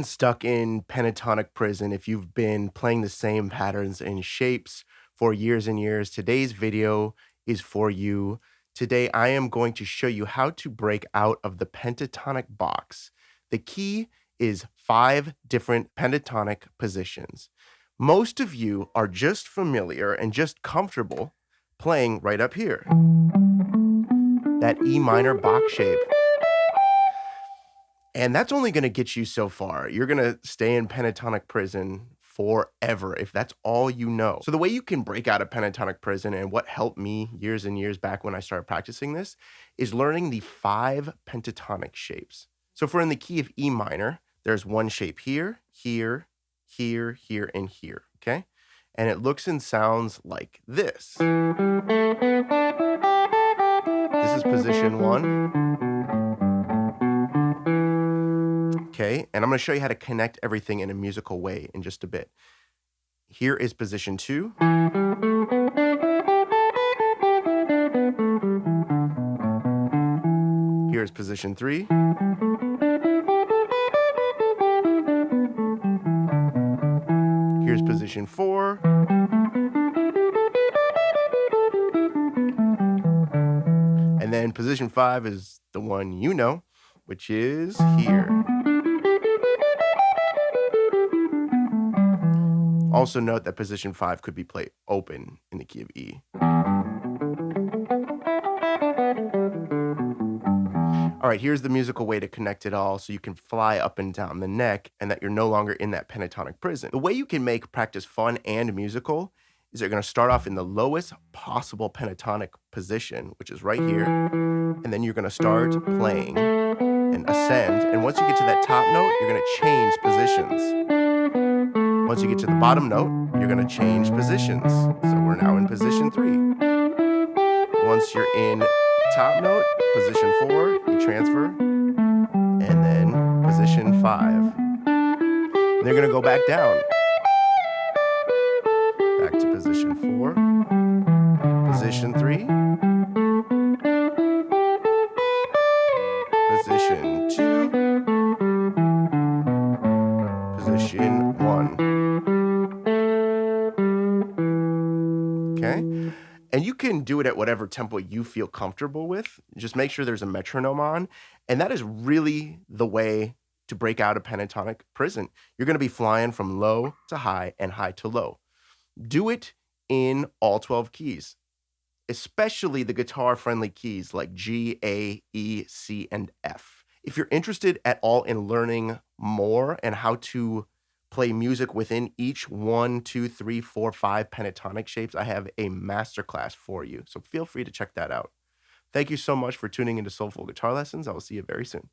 been stuck in pentatonic prison, if you've been playing the same patterns and shapes for years and years, today's video is for you. Today, I am going to show you how to break out of the pentatonic box. The key is 5 different pentatonic positions. Most of you are just familiar and just comfortable playing right up here, that E minor Bach shape. And that's only going to get you so far. You're going to stay in pentatonic prison forever if that's all you know. So the way you can break out of pentatonic prison, and what helped me years and years back when I started practicing this, is learning the 5 pentatonic shapes. So for in the key of E minor, there's one shape here, here, here, here, and here, okay? And it looks and sounds like this. This is position 1. Okay, and I'm going to show you how to connect everything in a musical way in just a bit. Here is position 2. Here is position 3. Here's position 4. And then position 5 is the one you know, which is here. Also note that position 5 could be played open in the key of E. All right, here's the musical way to connect it all so you can fly up and down the neck and that you're no longer in that pentatonic prison. The way you can make practice fun and musical is you're going to start off in the lowest possible pentatonic position, which is right here, and then you're going to start playing and ascend, and once you get to that top note, you're going to change positions. Once you get to the bottom note, you're going to change positions. So we're now in position 3. Once you're in top note, position 4, you transfer, and then position 5. And they're going to go back down. Back to position 4, position 3, position 2, position 1. Okay? And you can do it at whatever tempo you feel comfortable with. Just make sure there's a metronome on. And that is really the way to break out of pentatonic prison. You're going to be flying from low to high and high to low. Do it in all 12 keys, especially the guitar-friendly keys like G, A, E, C, and F. If you're interested at all in learning more and how to play music within each 1, 2, 3, 4, 5 pentatonic shapes, I have a masterclass for you. So feel free to check that out. Thank you so much for tuning into Soulful Guitar Lessons. I will see you very soon.